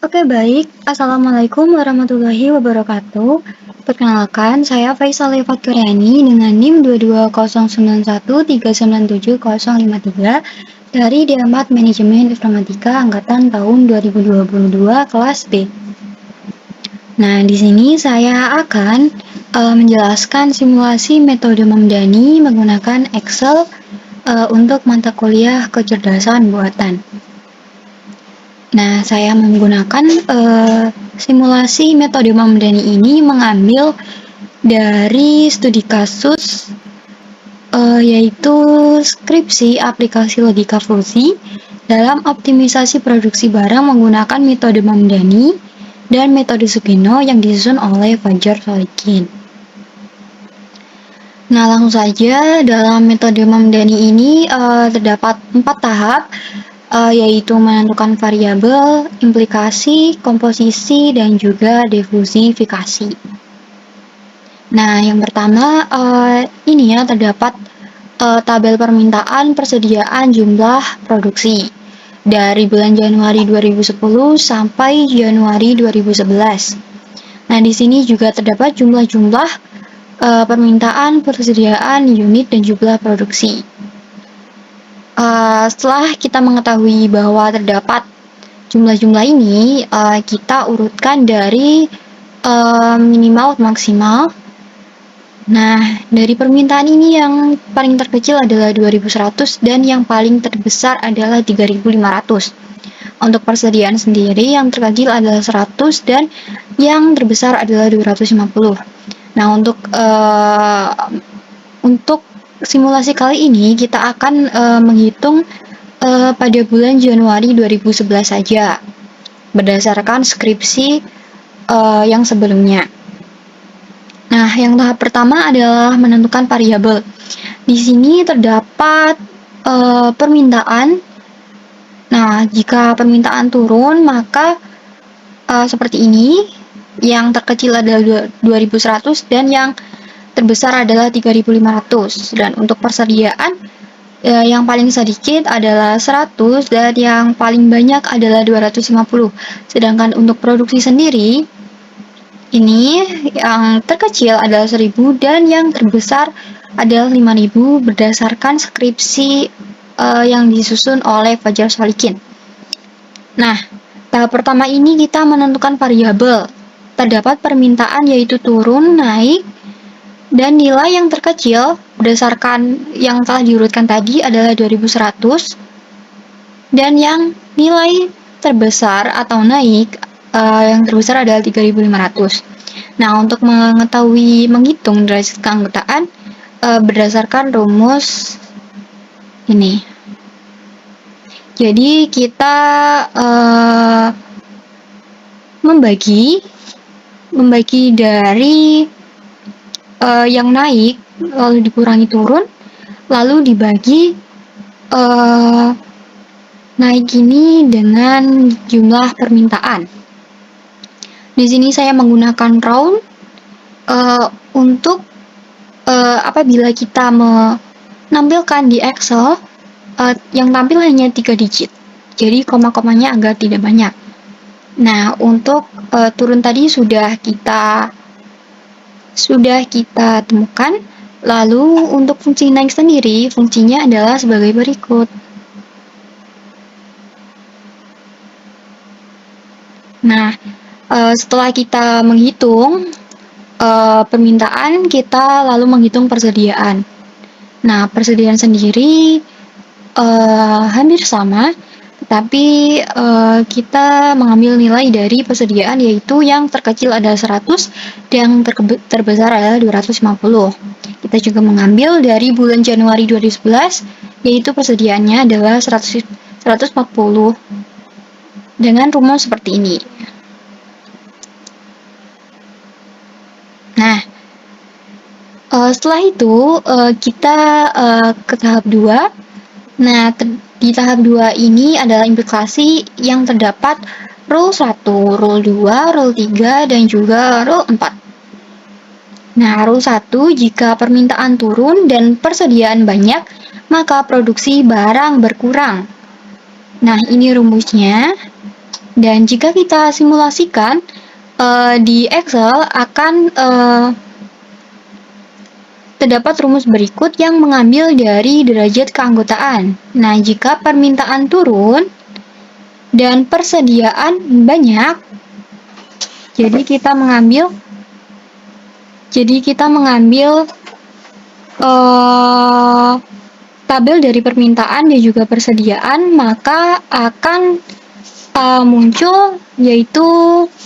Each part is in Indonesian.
Oke, baik. Assalamualaikum warahmatullahi wabarakatuh. Perkenalkan, saya Faisal Lifat Kuryani dengan NIM 2201113970053 dari Demat Manajemen Informatika Angkatan tahun 2022 kelas B. Nah, di sini saya akan menjelaskan simulasi metode Mamdani menggunakan Excel untuk mata kuliah kecerdasan buatan. Nah, saya menggunakan simulasi metode Mamdani ini mengambil dari studi kasus yaitu skripsi aplikasi logika fungsi dalam optimisasi produksi barang menggunakan metode Mamdani dan metode Sugeno yang disusun oleh Fajar Shalikin. Nah, langsung saja dalam metode Mamdani ini terdapat 4 tahap, yaitu menentukan variabel, implikasi, komposisi, dan juga diversifikasi. Nah, yang pertama ini ya terdapat tabel permintaan persediaan jumlah produksi dari bulan Januari 2010 sampai Januari 2011. Nah, di sini juga terdapat jumlah-jumlah permintaan persediaan unit dan jumlah produksi. Setelah kita mengetahui bahwa terdapat jumlah-jumlah ini, kita urutkan dari minimal ke maksimal. Nah, dari permintaan ini yang paling terkecil adalah 2100 dan yang paling terbesar adalah 3500. Untuk persediaan sendiri yang terkecil adalah 100 dan yang terbesar adalah 250. Nah, untuk simulasi kali ini kita akan menghitung pada bulan Januari 2011 saja berdasarkan skripsi yang sebelumnya. Nah, yang tahap pertama adalah menentukan variabel. Di sini terdapat permintaan. Nah, jika permintaan turun maka seperti ini, yang terkecil adalah 2100 dan yang terbesar adalah 3500. Dan untuk persediaan yang paling sedikit adalah 100 dan yang paling banyak adalah 250. Sedangkan untuk produksi sendiri ini yang terkecil adalah 1000 dan yang terbesar adalah 5000 berdasarkan skripsi yang disusun oleh Fajar Shalikin. Nah, tahap pertama ini kita menentukan variabel. Terdapat permintaan yaitu turun, naik, dan nilai yang terkecil berdasarkan yang telah diurutkan tadi adalah 2100 dan yang nilai terbesar atau naik yang terbesar adalah 3500. Nah, untuk menghitung derajat keanggotaan berdasarkan rumus ini. Jadi kita membagi dari yang naik lalu dikurangi turun lalu dibagi naik ini dengan jumlah permintaan. Di sini saya menggunakan round untuk apabila kita menampilkan di Excel yang tampil hanya 3 digit. Jadi koma-komanya agak tidak banyak. Nah, untuk turun tadi sudah kita temukan. Lalu untuk fungsi naik sendiri, fungsinya adalah sebagai berikut. Nah, setelah kita menghitung permintaan, kita lalu menghitung persediaan. Nah, persediaan sendiri hampir sama, tapi kita mengambil nilai dari persediaan yaitu yang terkecil adalah 100 dan yang terbesar adalah 250. Kita juga mengambil dari bulan Januari 2011 yaitu persediaannya adalah 140 dengan rumus seperti ini. Nah, setelah itu kita ke tahap 2. Nah, di tahap 2 ini adalah implikasi yang terdapat rule 1, rule 2, rule 3, dan juga rule 4. Nah, rule 1, jika permintaan turun dan persediaan banyak, maka produksi barang berkurang. Nah, ini rumusnya. Dan jika kita simulasikan di Excel akan terdapat rumus berikut yang mengambil dari derajat keanggotaan. Nah, jika permintaan turun dan persediaan banyak, jadi kita mengambil tabel dari permintaan dan juga persediaan, maka akan muncul yaitu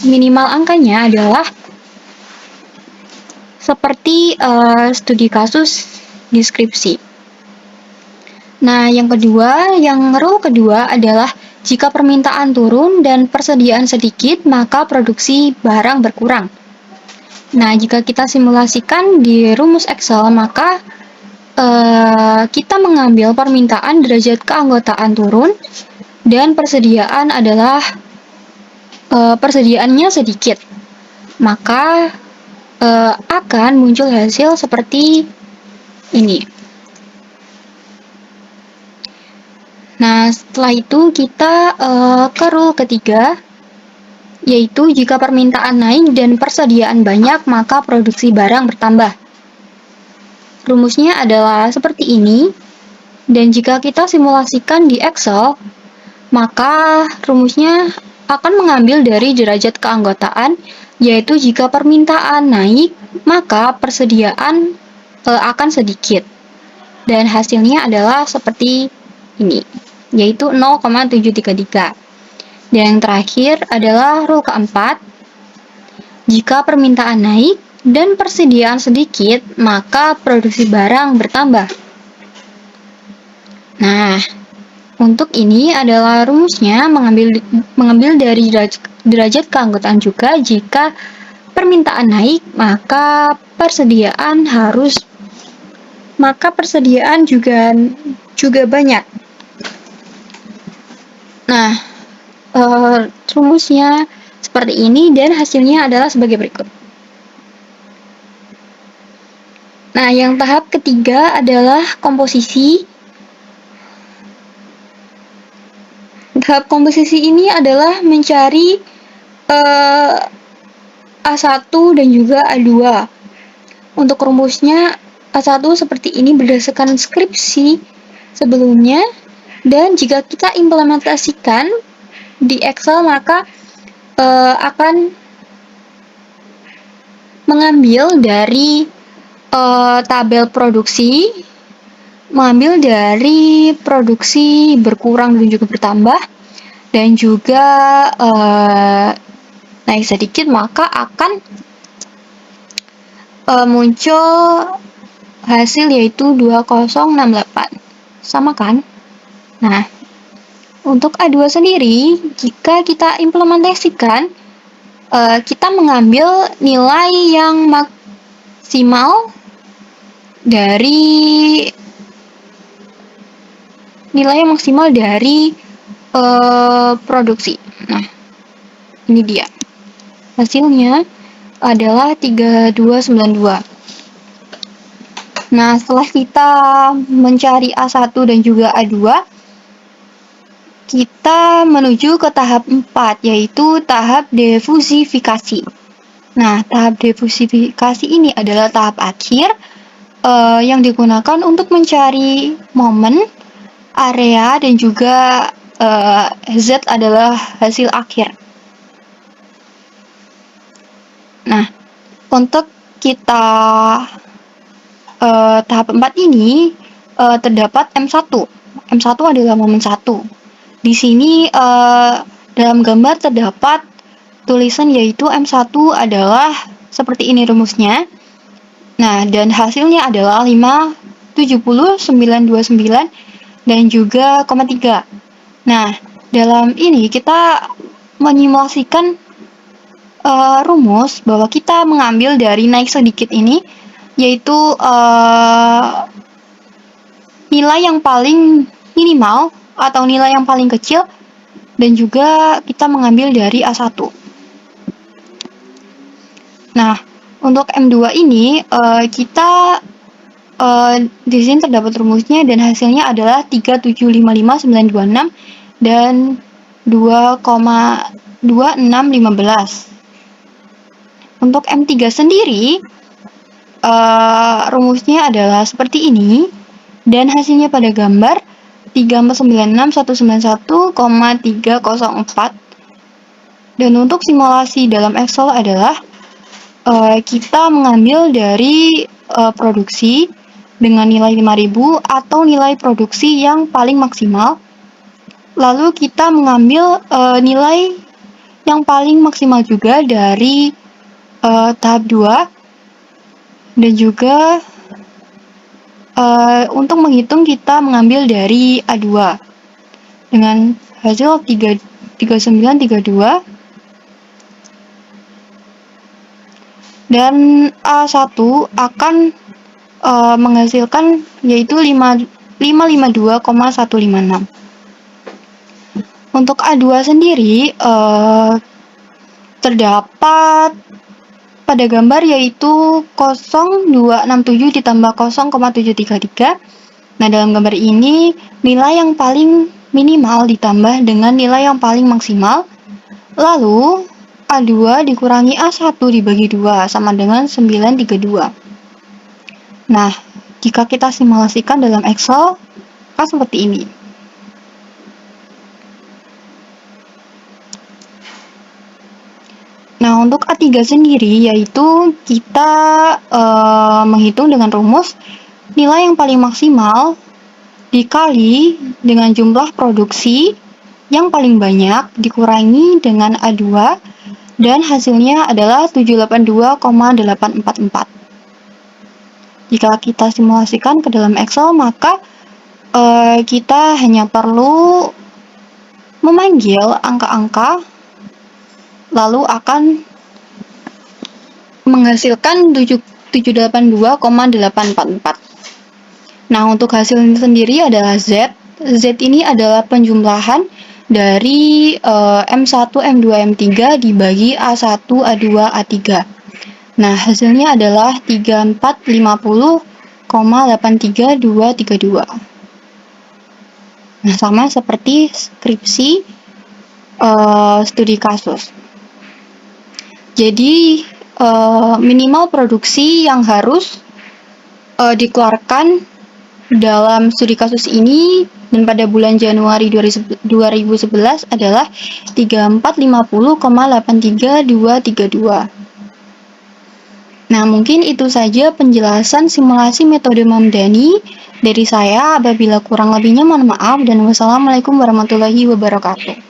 minimal angkanya adalah seperti studi kasus deskripsi. Nah, yang rule kedua adalah jika permintaan turun dan persediaan sedikit, maka produksi barang berkurang. Nah, jika kita simulasikan di rumus Excel, maka kita mengambil permintaan derajat keanggotaan turun dan persediaan adalah persediaannya sedikit. Maka akan muncul hasil seperti ini. Nah, setelah itu kita ke rule ketiga, yaitu jika permintaan naik dan persediaan banyak, maka produksi barang bertambah. Rumusnya adalah seperti ini, dan jika kita simulasikan di Excel, maka rumusnya akan mengambil dari derajat keanggotaan, yaitu jika permintaan naik, maka persediaan akan sedikit. Dan hasilnya adalah seperti ini, yaitu 0,733. Dan yang terakhir adalah rule keempat, jika permintaan naik dan persediaan sedikit, maka produksi barang bertambah. Nah, untuk ini adalah rumusnya mengambil dari derajat keanggotaan juga. Jika permintaan naik, maka persediaan juga banyak. Nah, rumusnya seperti ini dan hasilnya adalah sebagai berikut. Nah, yang tahap ketiga adalah komposisi. Tahap komposisi ini adalah mencari A1 dan juga A2. Untuk rumusnya A1 seperti ini berdasarkan skripsi sebelumnya, dan jika kita implementasikan di Excel maka akan mengambil dari tabel produksi, mengambil dari produksi berkurang dan juga bertambah, dan juga naik sedikit, maka akan muncul hasil yaitu 2068. Sama kan? Nah, untuk A2 sendiri, jika kita implementasikan, kita mengambil nilai yang maksimal dari produksi. Nah, ini dia. Hasilnya adalah 3292. Nah, setelah kita mencari A1 dan juga A2, kita menuju ke tahap 4, yaitu tahap diversifikasi. Nah, tahap diversifikasi ini adalah tahap akhir yang digunakan untuk mencari momen, area, dan juga Z adalah hasil akhir. Nah, untuk kita tahap 4 ini terdapat M1. M1 adalah momen 1. Di sini dalam gambar terdapat tulisan yaitu M1 adalah seperti ini rumusnya. Nah, dan hasilnya adalah 570,929 dan juga 0,3. Nah, dalam ini kita menyimulasikan rumus bahwa kita mengambil dari naik sedikit ini, yaitu nilai yang paling minimal atau nilai yang paling kecil, dan juga kita mengambil dari A1. Nah, untuk M2 ini kita di sini terdapat rumusnya dan hasilnya adalah 3755926 dan 2,2615. Untuk M3 sendiri, rumusnya adalah seperti ini, dan hasilnya pada gambar 3496191,304. Dan untuk simulasi dalam Excel adalah kita mengambil dari produksi dengan nilai 5000 atau nilai produksi yang paling maksimal. Lalu kita mengambil nilai yang paling maksimal juga dari tahap 2, dan juga untuk menghitung kita mengambil dari A2 dengan hasil 3932, dan A1 akan menghasilkan yaitu 552,156. Untuk A2 sendiri terdapat pada gambar yaitu 0267 ditambah 0,733. Nah, dalam gambar ini nilai yang paling minimal ditambah dengan nilai yang paling maksimal. Lalu A2 dikurangi A1 dibagi 2 sama dengan 932. Nah, jika kita simulasikan dalam Excel akan seperti ini. Nah, untuk A3 sendiri yaitu kita menghitung dengan rumus nilai yang paling maksimal dikali dengan jumlah produksi yang paling banyak dikurangi dengan A2, dan hasilnya adalah 782,844. Jika kita simulasikan ke dalam Excel, maka kita hanya perlu memanggil angka-angka lalu akan menghasilkan 782,844. Nah, untuk hasil sendiri adalah Z. Z ini adalah penjumlahan dari M1, M2, M3 dibagi A1, A2, A3. Nah, hasilnya adalah 3450,83232. Nah, sama seperti skripsi studi kasus. Jadi minimal produksi yang harus dikeluarkan dalam studi kasus ini dan pada bulan Januari 2011 adalah 3450,83232. Nah, mungkin itu saja penjelasan simulasi metode Mamdani dari saya. Apabila kurang lebihnya mohon maaf, dan wassalamualaikum warahmatullahi wabarakatuh.